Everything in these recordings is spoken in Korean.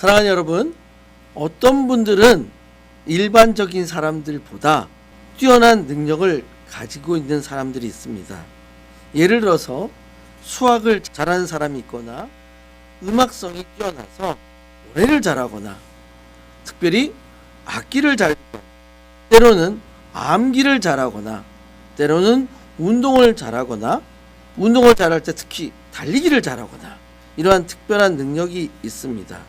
사랑하는 여러분, 어떤 분들은 일반적인 사람들보다 뛰어난 능력을 가지고 있는 사람들이 있습니다. 예를 들어서 수학을 잘하는 사람이 있거나 음악성이 뛰어나서 노래를 잘하거나 특별히 악기를 잘 때로는 암기를 잘하거나 때로는 운동을 잘하거나 운동을 잘할 때 특히 달리기를 잘하거나 이러한 특별한 능력이 있습니다.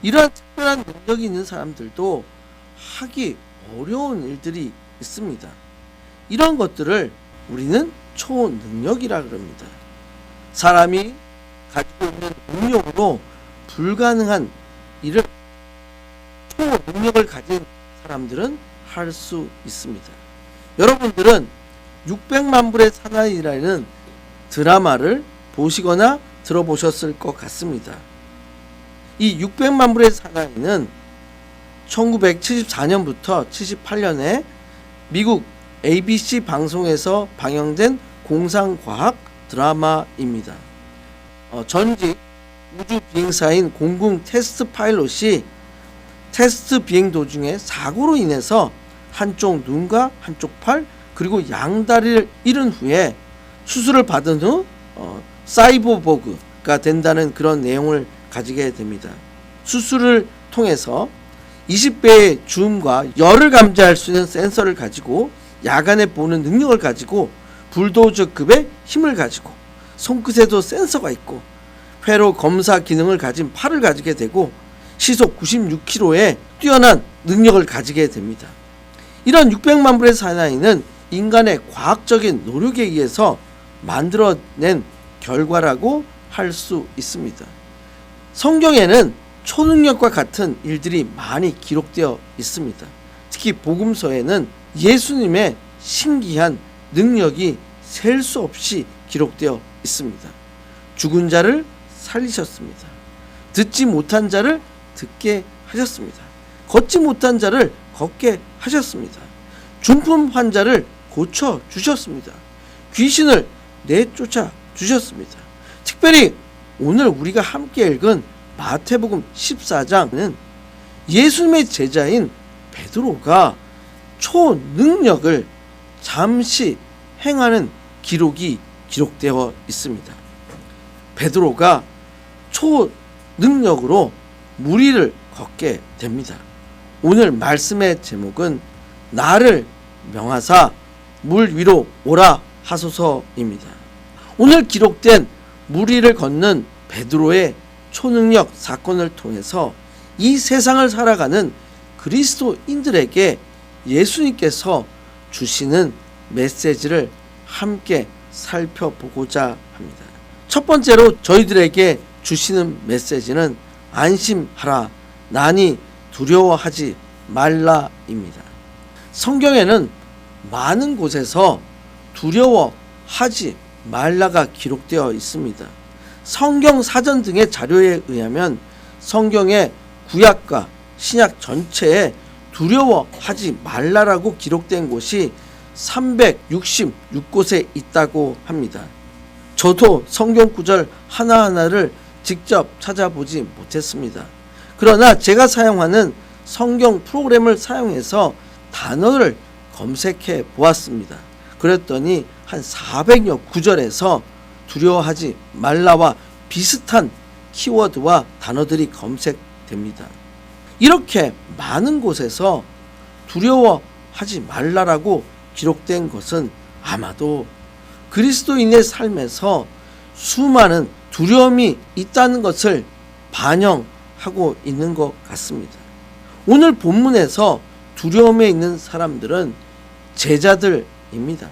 이러한 특별한 능력이 있는 사람들도 하기 어려운 일들이 있습니다. 이런 것들을 우리는 초능력이라 그럽니다. 사람이 가지고 있는 능력으로 불가능한 일을 초능력을 가진 사람들은 할 수 있습니다. 여러분들은 600만 불의 사나이라는 드라마를 보시거나 들어보셨을 것 같습니다. 이 600만 불의 사나이는 1974년부터 78년에 미국 ABC 방송에서 방영된 공상과학 드라마입니다. 전직 우주 비행사인 공군 테스트 파일럿이 테스트 비행 도중에 사고로 인해서 한쪽 눈과 한쪽 팔 그리고 양다리를 잃은 후에 수술을 받은 후 사이보버그가 된다는 그런 내용을 가지게 됩니다. 수술을 통해서 20배의 줌과 열을 감지할 수 있는 센서를 가지고 야간에 보는 능력을 가지고 불도저급의 힘을 가지고 손끝에도 센서가 있고 회로 검사 기능을 가진 팔을 가지게 되고 시속 96km의 뛰어난 능력을 가지게 됩니다. 이런 600만 불의 사나이는 인간의 과학적인 노력에 의해서 만들어낸 결과라고 할 수 있습니다. 성경에는 초능력과 같은 일들이 많이 기록되어 있습니다. 특히 복음서에는 예수님의 신기한 능력이 셀 수 없이 기록되어 있습니다. 죽은 자를 살리셨습니다. 듣지 못한 자를 듣게 하셨습니다. 걷지 못한 자를 걷게 하셨습니다. 중풍 환자를 고쳐 주셨습니다. 귀신을 내쫓아 주셨습니다. 특별히 오늘 우리가 함께 읽은 마태복음 14장은 예수님의 제자인 베드로가 초능력을 잠시 행하는 기록이 기록되어 있습니다. 베드로가 초능력으로 물 위를 걷게 됩니다. 오늘 말씀의 제목은 나를 명하사 물 위로 오라 하소서입니다. 오늘 기록된 물 위를 걷는 베드로의 초능력 사건을 통해서 이 세상을 살아가는 그리스도인들에게 예수님께서 주시는 메시지를 함께 살펴보고자 합니다. 첫 번째로 저희들에게 주시는 메시지는 안심하라, 나니 두려워하지 말라입니다. 성경에는 많은 곳에서 두려워하지 말라가 기록되어 있습니다. 성경 사전 등의 자료에 의하면 성경의 구약과 신약 전체에 두려워하지 말라라고 기록된 곳이 366곳에 있다고 합니다. 저도 성경 구절 하나하나를 직접 찾아보지 못했습니다. 그러나 제가 사용하는 성경 프로그램을 사용해서 단어를 검색해 보았습니다. 그랬더니 한 400여 구절에서 두려워하지 말라와 비슷한 키워드와 단어들이 검색됩니다. 이렇게 많은 곳에서 두려워하지 말라라고 기록된 것은 아마도 그리스도인의 삶에서 수많은 두려움이 있다는 것을 반영하고 있는 것 같습니다. 오늘 본문에서 두려움에 있는 사람들은 제자들입니다.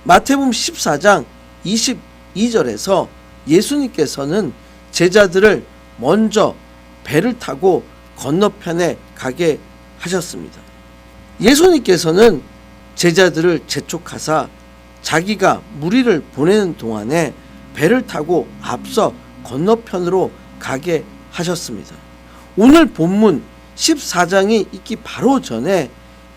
마태복음 14장 22절에서 예수님께서는 제자들을 먼저 배를 타고 건너편에 가게 하셨습니다. 예수님께서는 제자들을 재촉하사 자기가 무리를 보내는 동안에 배를 타고 앞서 건너편으로 가게 하셨습니다. 오늘 본문 14장이 있기 바로 전에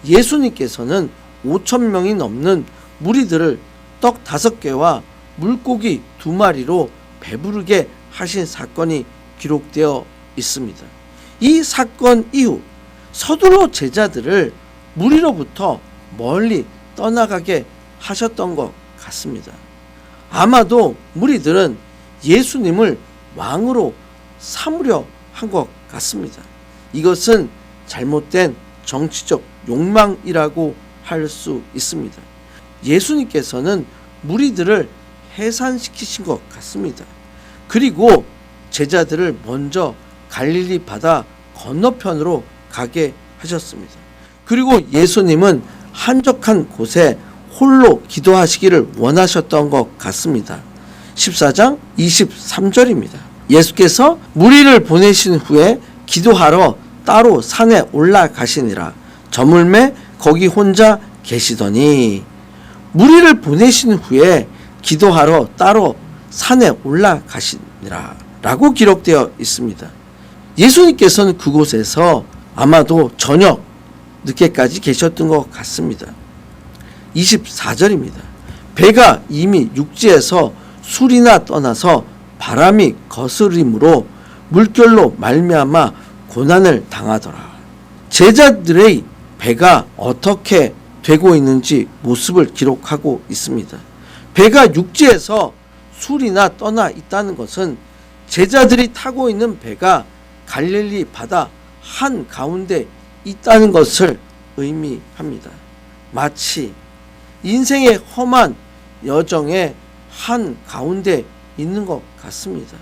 예수님께서는 5,000명이 넘는 무리들을 떡 5개와 물고기 2마리로 배부르게 하신 사건이 기록되어 있습니다. 이 사건 이후 서둘러 제자들을 무리로부터 멀리 떠나가게 하셨던 것 같습니다. 아마도 무리들은 예수님을 왕으로 삼으려 한 것 같습니다. 이것은 잘못된 정치적 욕망이라고 할 수 있습니다. 예수님께서는 무리들을 해산시키신 것 같습니다. 그리고 제자들을 먼저 갈릴리 바다 건너편으로 가게 하셨습니다. 그리고 예수님은 한적한 곳에 홀로 기도하시기를 원하셨던 것 같습니다. 14장 23절입니다. 예수께서 무리를 보내신 후에 기도하러 따로 산에 올라가시니라. 저물매 거기 혼자 계시더니, 무리를 보내신 후에 기도하러 따로 산에 올라가시니라 라고 기록되어 있습니다. 예수님께서는 그곳에서 아마도 저녁 늦게까지 계셨던 것 같습니다. 24절입니다. 배가 이미 육지에서 술이나 떠나서 바람이 거스림으로 물결로 말미암아 고난을 당하더라. 제자들의 배가 어떻게 되고 있는지 모습을 기록하고 있습니다. 배가 육지에서 술이나 떠나 있다는 것은 제자들이 타고 있는 배가 갈릴리 바다 한 가운데 있다는 것을 의미합니다. 마치 인생의 험한 여정의 한 가운데 있는 것 같습니다.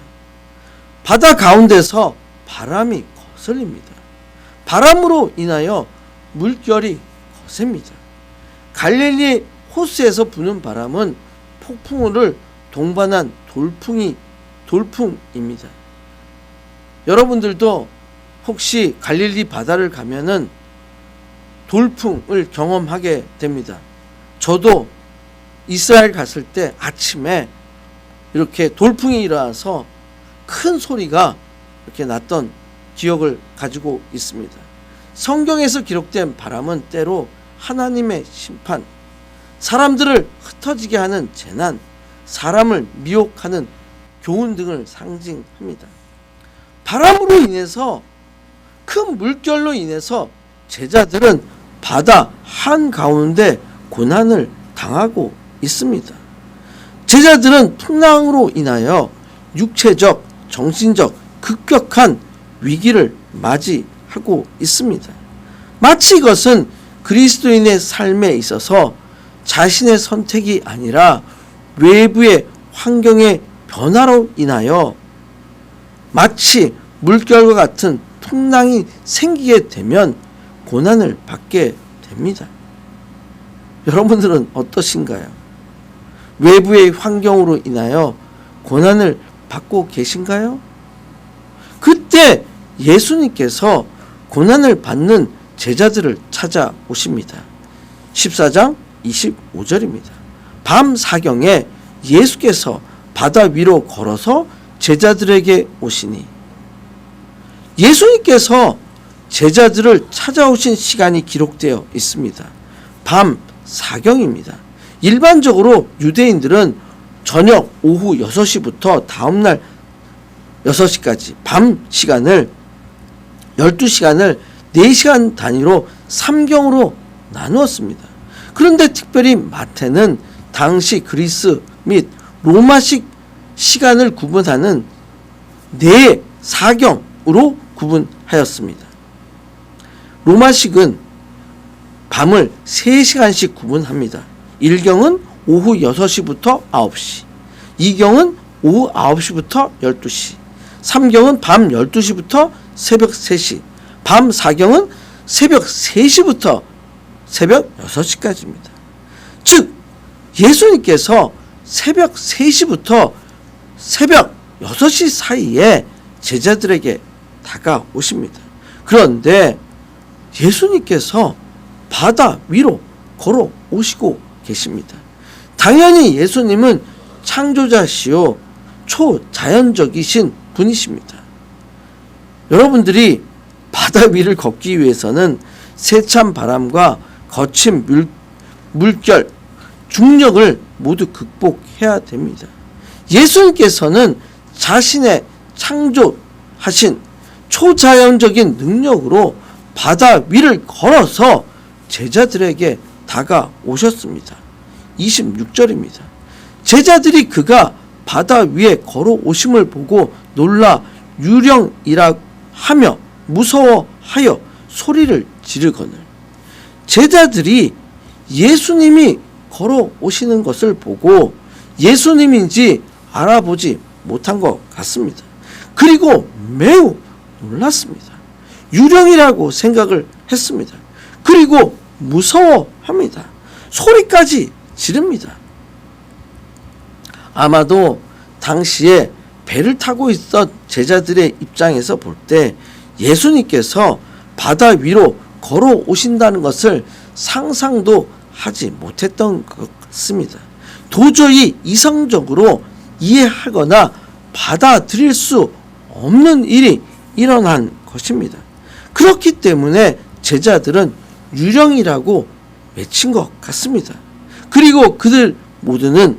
바다 가운데서 바람이 거슬립니다. 바람으로 인하여 물결이 거셉니다. 갈릴리 호수에서 부는 바람은 폭풍우를 동반한 돌풍입니다. 여러분들도 혹시 갈릴리 바다를 가면은 돌풍을 경험하게 됩니다. 저도 이스라엘 갔을 때 아침에 이렇게 돌풍이 일어나서 큰 소리가 이렇게 났던 기억을 가지고 있습니다. 성경에서 기록된 바람은 때로 하나님의 심판, 사람들을 흩어지게 하는 재난, 사람을 미혹하는 교훈 등을 상징합니다. 바람으로 인해서, 큰 물결로 인해서 제자들은 바다 한가운데 고난을 당하고 있습니다. 제자들은 풍랑으로 인하여 육체적, 정신적 급격한 위기를 맞이하고 있습니다. 마치 이것은 그리스도인의 삶에 있어서 자신의 선택이 아니라 외부의 환경의 변화로 인하여 마치 물결과 같은 풍랑이 생기게 되면 고난을 받게 됩니다. 여러분들은 어떠신가요? 외부의 환경으로 인하여 고난을 받고 계신가요? 그때 예수님께서 고난을 받는 제자들을 찾아오십니다. 14장 25절입니다. 밤 사경에 예수께서 바다 위로 걸어서 제자들에게 오시니, 예수님께서 제자들을 찾아오신 시간이 기록되어 있습니다. 밤 사경입니다. 일반적으로 유대인들은 저녁 오후 6시부터 다음날 6시까지 밤 시간을 12시간을 4시간 단위로 3경으로 나누었습니다. 그런데 특별히 마태는 당시 그리스 및 로마식 시간을 구분하는 4경으로 구분하였습니다. 로마식은 밤을 3시간씩 구분합니다. 1경은 오후 6시부터 9시, 2경은 오후 9시부터 12시, 3경은 밤 12시부터 새벽 3시, 밤 4경은 새벽 3시부터 새벽 6시까지입니다. 즉 예수님께서 새벽 3시부터 새벽 6시 사이에 제자들에게 다가오십니다. 그런데 예수님께서 바다 위로 걸어오시고 계십니다. 당연히 예수님은 창조자시요 초자연적이신 분이십니다. 여러분들이 바다 위를 걷기 위해서는 세찬 바람과 거친 물결, 중력을 모두 극복해야 됩니다. 예수님께서는 자신의 창조하신 초자연적인 능력으로 바다 위를 걸어서 제자들에게 다가오셨습니다. 26절입니다. 제자들이 그가 바다 위에 걸어오심을 보고 놀라 유령이라 하며 무서워하여 소리를 지르거늘. 제자들이 예수님이 걸어오시는 것을 보고 예수님인지 알아보지 못한 것 같습니다. 그리고 매우 놀랐습니다. 유령이라고 생각을 했습니다. 그리고 무서워합니다. 소리까지 지릅니다. 아마도 당시에 배를 타고 있던 제자들의 입장에서 볼 때 예수님께서 바다 위로 걸어오신다는 것을 상상도 하지 못했던 것 같습니다. 도저히 이성적으로 이해하거나 받아들일 수 없는 일이 일어난 것입니다. 그렇기 때문에 제자들은 유령이라고 외친 것 같습니다. 그리고 그들 모두는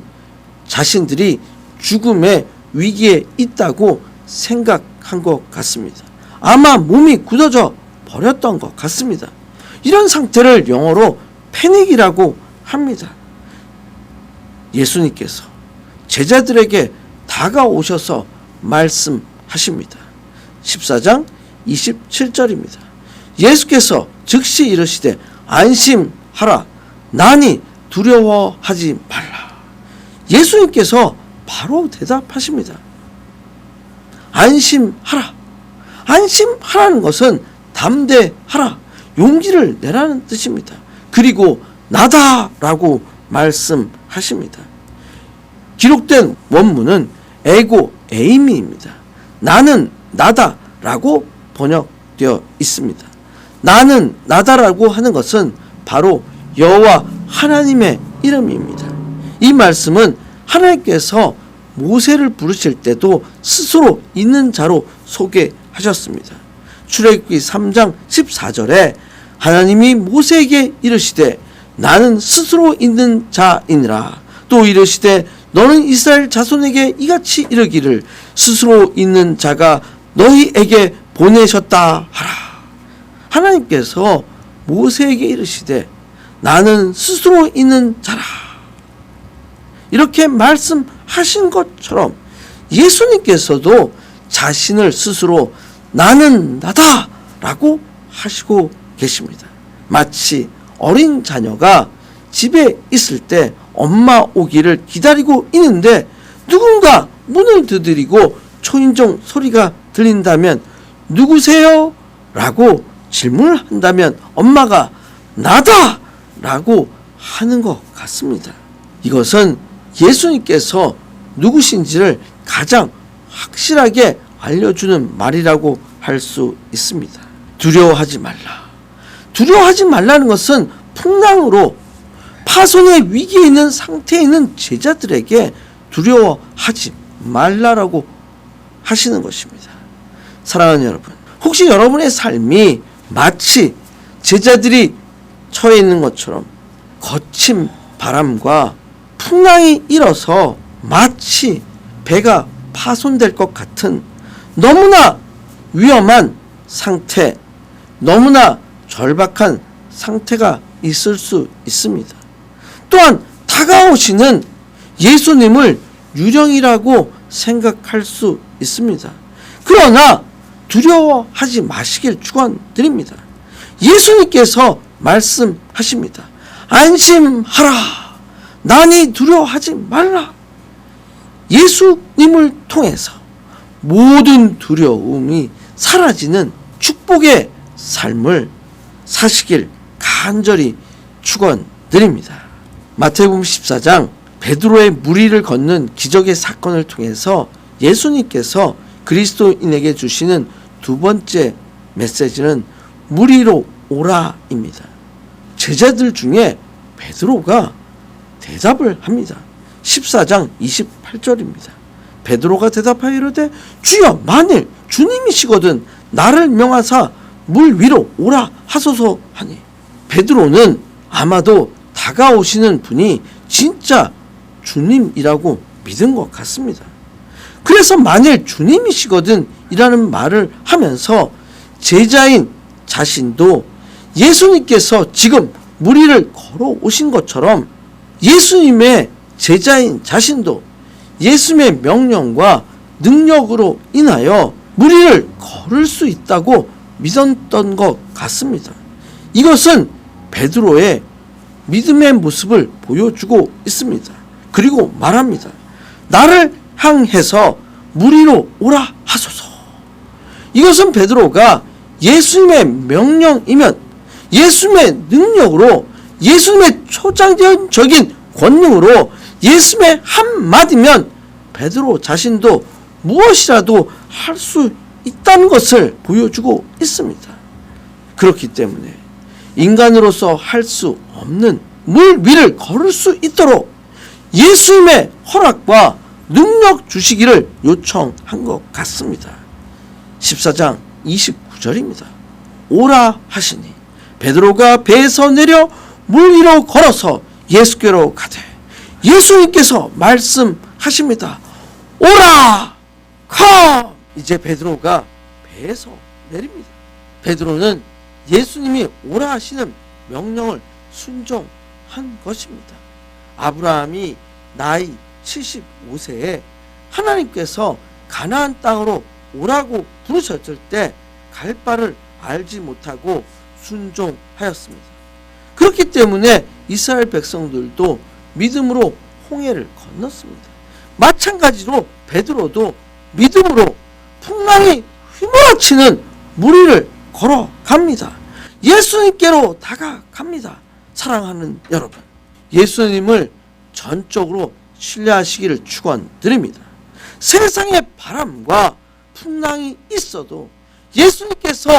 자신들이 죽음의 위기에 있다고 생각한 것 같습니다. 아마 몸이 굳어져 버렸던 것 같습니다. 이런 상태를 영어로 패닉이라고 합니다. 예수님께서 제자들에게 다가오셔서 말씀하십니다. 14장 27절입니다. 예수께서 즉시 이르시되 안심하라 나니 두려워하지 말라. 예수님께서 바로 대답하십니다. 안심하라. 안심하라는 것은 담대하라, 용기를 내라는 뜻입니다. 그리고 나다라고 말씀하십니다. 기록된 원문은 에고 에이미입니다. 나는 나다라고 번역되어 있습니다. 나는 나다라고 하는 것은 바로 여호와 하나님의 이름입니다. 이 말씀은 하나님께서 모세를 부르실 때도 스스로 있는 자로 소개하셨습니다. 출애굽기 3장 14절에 하나님이 모세에게 이르시되 나는 스스로 있는 자이니라. 또 이르시되 너는 이스라엘 자손에게 이같이 이르기를 스스로 있는 자가 너희에게 보내셨다 하라. 하나님께서 모세에게 이르시되 나는 스스로 있는 자라. 이렇게 말씀하신 것처럼 예수님께서도 자신을 스스로 나는 나다 라고 하시고 계십니다. 마치 어린 자녀가 집에 있을 때 엄마 오기를 기다리고 있는데 누군가 문을 두드리고 초인종 소리가 들린다면 누구세요? 라고 질문을 한다면 엄마가 나다! 라고 하는 것 같습니다. 이것은 예수님께서 누구신지를 가장 확실하게 알려주는 말이라고 할 수 있습니다. 두려워하지 말라. 두려워하지 말라는 것은 풍랑으로 파손의 위기에 있는 상태에 있는 제자들에게 두려워하지 말라라고 하시는 것입니다. 사랑하는 여러분, 혹시 여러분의 삶이 마치 제자들이 처해 있는 것처럼 거친 바람과 풍랑이 일어서 마치 배가 파손될 것 같은 너무나 위험한 상태, 너무나 절박한 상태가 있을 수 있습니다. 또한 다가오시는 예수님을 유령이라고 생각할 수 있습니다. 그러나 두려워하지 마시길 축원드립니다. 예수님께서 말씀하십니다. 안심하라. 나니 두려워하지 말라. 예수님을 통해서 모든 두려움이 사라지는 축복의 삶을 사시길 간절히 축원드립니다. 마태복음 14장 베드로의 무리를 걷는 기적의 사건을 통해서 예수님께서 그리스도인에게 주시는 두 번째 메시지는 무리로 오라입니다. 제자들 중에 베드로가 대답을 합니다. 14장 28절입니다. 베드로가 대답하여 이르되 주여 만일 주님이시거든 나를 명하사 물 위로 오라 하소서 하니. 베드로는 아마도 다가오시는 분이 진짜 주님이라고 믿은 것 같습니다. 그래서 만일 주님이시거든 이라는 말을 하면서 제자인 자신도 예수님께서 지금 무리를 걸어오신 것처럼 예수님의 제자인 자신도 예수님의 명령과 능력으로 인하여 무리를 걸을 수 있다고 믿었던 것 같습니다. 이것은 베드로의 믿음의 모습을 보여주고 있습니다. 그리고 말합니다. 나를 향해서 무리로 오라 하소서. 이것은 베드로가 예수님의 명령이면 예수님의 능력으로 예수님의 초자연적인 권능으로 예수님의 한마디면 베드로 자신도 무엇이라도 할 수 있다는 것을 보여주고 있습니다. 그렇기 때문에 인간으로서 할 수 없는 물 위를 걸을 수 있도록 예수님의 허락과 능력 주시기를 요청한 것 같습니다. 14장 29절입니다. 오라 하시니 베드로가 배에서 내려 물 위로 걸어서 예수께로 가되 예수님께서 말씀하십니다. 오라! 컴! 이제 베드로가 배에서 내립니다. 베드로는 예수님이 오라 하시는 명령을 순종한 것입니다. 아브라함이 나이 75세에 하나님께서 가나안 땅으로 오라고 부르셨을 때 갈 바를 알지 못하고 순종하였습니다. 그렇기 때문에 이스라엘 백성들도 믿음으로 홍해를 건넜습니다. 마찬가지로 베드로도 믿음으로 풍랑이 휘몰아치는 무리를 걸어갑니다. 예수님께로 다가갑니다. 사랑하는 여러분, 예수님을 전적으로 신뢰하시기를 축원드립니다. 세상의 바람과 풍랑이 있어도 예수님께서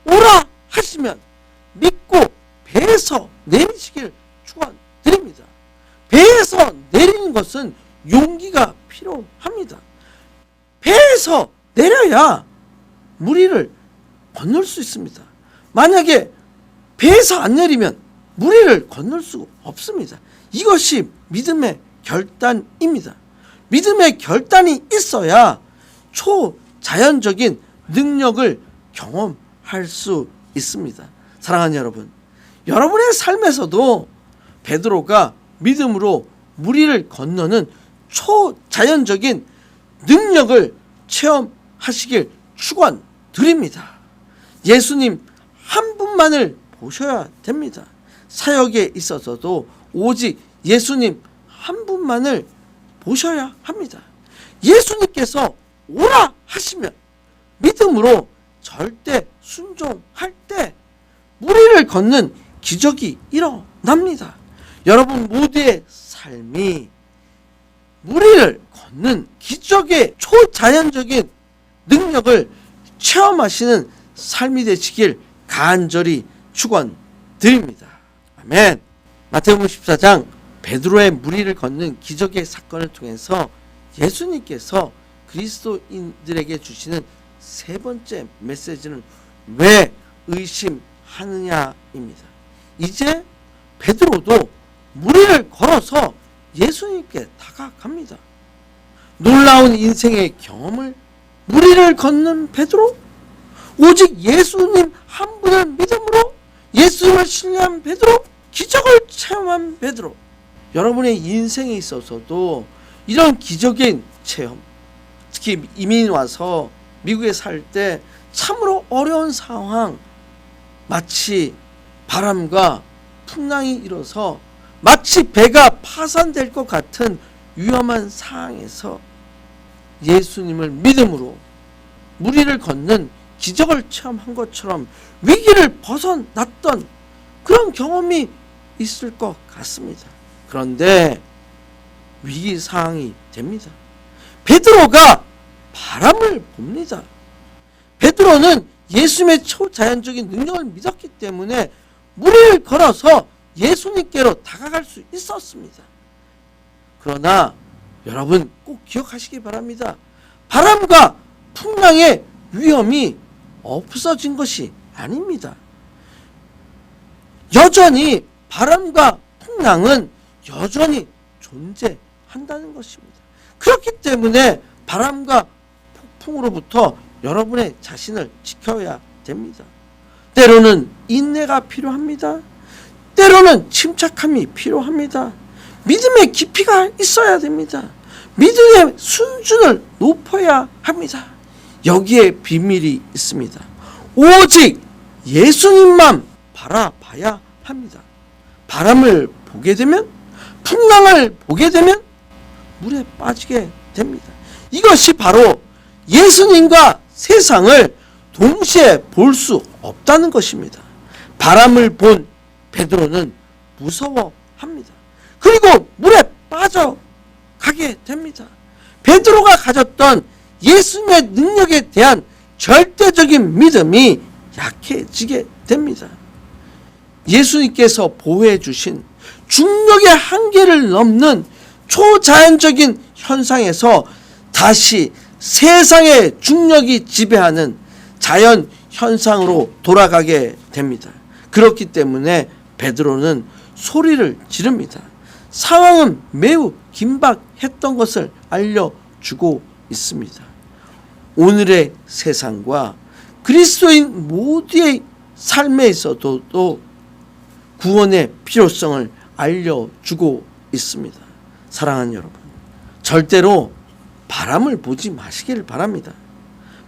오라 하시면 믿고 배에서 내리시기를 축원드립니다. 배에서 내리는 것은 용기가 필요합니다. 배에서 내려야 무리를 건널 수 있습니다. 만약에 배에서 안 내리면 무리를 건널 수 없습니다. 이것이 믿음의 결단입니다. 믿음의 결단이 있어야 초자연적인 능력을 경험할 수 있습니다. 사랑하는 여러분, 여러분의 삶에서도 베드로가 믿음으로 무리를 건너는 초자연적인 능력을 체험하시길 축원드립니다. 예수님 한 분만을 보셔야 됩니다. 사역에 있어서도 오직 예수님 한 분만을 보셔야 합니다. 예수님께서 오라 하시면 믿음으로 절대 순종할 때 무리를 걷는 기적이 일어납니다. 여러분 모두의 삶이 무리를 걷는 기적의 초자연적인 능력을 체험하시는 삶이 되시길 간절히 축원드립니다. 아멘. 마태복음 14장 베드로의 무리를 걷는 기적의 사건을 통해서 예수님께서 그리스도인들에게 주시는 세 번째 메시지는 왜 의심하느냐입니다. 이제 베드로도 무리를 걸어서 예수님께 다가갑니다. 놀라운 인생의 경험을 무리를 걷는 베드로, 오직 예수님 한 분을 믿음으로 예수님을 신뢰한 베드로, 기적을 체험한 베드로. 여러분의 인생에 있어서도 이런 기적인 체험, 특히 이민 와서 미국에 살 때 참으로 어려운 상황, 마치 바람과 풍랑이 일어서 마치 배가 파산될 것 같은 위험한 상황에서 예수님을 믿음으로 무리를 걷는 기적을 체험한 것처럼 위기를 벗어났던 그런 경험이 있을 것 같습니다. 그런데 위기 상황이 됩니다. 베드로가 바람을 봅니다. 베드로는 예수님의 초자연적인 능력을 믿었기 때문에 무리를 걸어서 예수님께로 다가갈 수 있었습니다. 그러나 여러분 꼭 기억하시기 바랍니다. 바람과 풍랑의 위험이 없어진 것이 아닙니다. 여전히 바람과 풍랑은 여전히 존재한다는 것입니다. 그렇기 때문에 바람과 폭풍으로부터 여러분의 자신을 지켜야 됩니다. 때로는 인내가 필요합니다. 때로는 침착함이 필요합니다. 믿음의 깊이가 있어야 됩니다. 믿음의 수준을 높여야 합니다. 여기에 비밀이 있습니다. 오직 예수님만 바라봐야 합니다. 바람을 보게 되면, 풍랑을 보게 되면 물에 빠지게 됩니다. 이것이 바로 예수님과 세상을 동시에 볼 수 없다는 것입니다. 바람을 본 베드로는 무서워합니다. 그리고 물에 빠져가게 됩니다. 베드로가 가졌던 예수님의 능력에 대한 절대적인 믿음이 약해지게 됩니다. 예수님께서 보호해 주신 중력의 한계를 넘는 초자연적인 현상에서 다시 세상의 중력이 지배하는 자연 현상으로 돌아가게 됩니다. 그렇기 때문에 베드로는 소리를 지릅니다. 상황은 매우 긴박했던 것을 알려주고 있습니다. 오늘의 세상과 그리스도인 모두의 삶에 있어도 구원의 필요성을 알려주고 있습니다. 사랑하는 여러분, 절대로 바람을 보지 마시기를 바랍니다.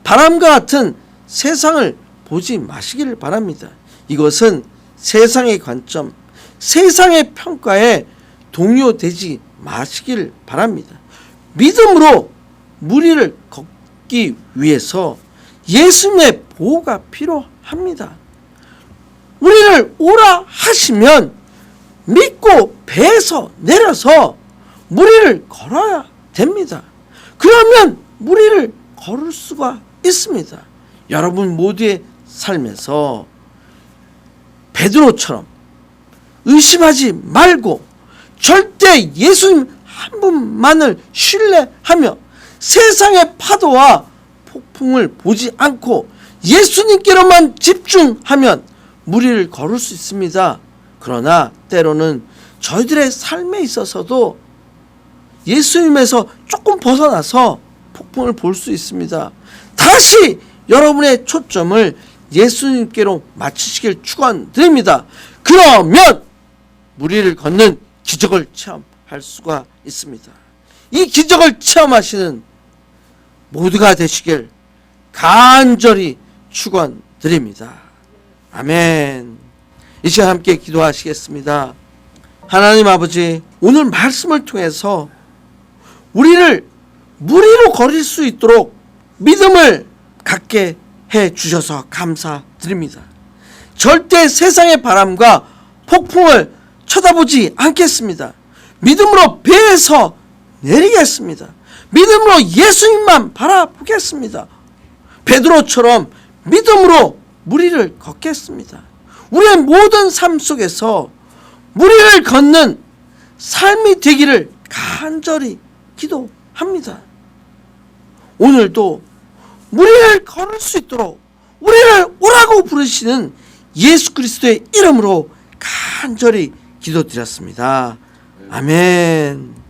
바람과 같은 세상을 보지 마시기를 바랍니다. 이것은 세상의 관점, 세상의 평가에 동요되지 마시기를 바랍니다. 믿음으로 무리를 걷기 위해서 예수님의 보호가 필요합니다. 우리를 오라 하시면 믿고 배에서 내려서 무리를 걸어야 됩니다. 그러면 무리를 걸을 수가 있습니다. 여러분 모두의 삶에서 베드로처럼 의심하지 말고 절대 예수님 한 분만을 신뢰하며 세상의 파도와 폭풍을 보지 않고 예수님께로만 집중하면 무리를 걸을 수 있습니다. 그러나 때로는 저희들의 삶에 있어서도 예수님에서 조금 벗어나서 폭풍을 볼 수 있습니다. 다시 여러분의 초점을 예수님께로 맞추시길 축원드립니다. 그러면 무리를 걷는 기적을 체험할 수가 있습니다. 이 기적을 체험하시는 모두가 되시길 간절히 축원드립니다. 아멘. 이 시간 함께 기도하시겠습니다. 하나님 아버지, 오늘 말씀을 통해서 우리를 무리로 걸을 수 있도록 믿음을 갖게 해 주셔서 감사드립니다. 절대 세상의 바람과 폭풍을 쳐다보지 않겠습니다. 믿음으로 배에서 내리겠습니다. 믿음으로 예수님만 바라보겠습니다. 베드로처럼 믿음으로 무리를 걷겠습니다. 우리의 모든 삶 속에서 무리를 걷는 삶이 되기를 간절히 기도합니다. 오늘도 무리를 걸을 수 있도록 우리를 오라고 부르시는 예수 그리스도의 이름으로 간절히 기도드렸습니다. 아멘.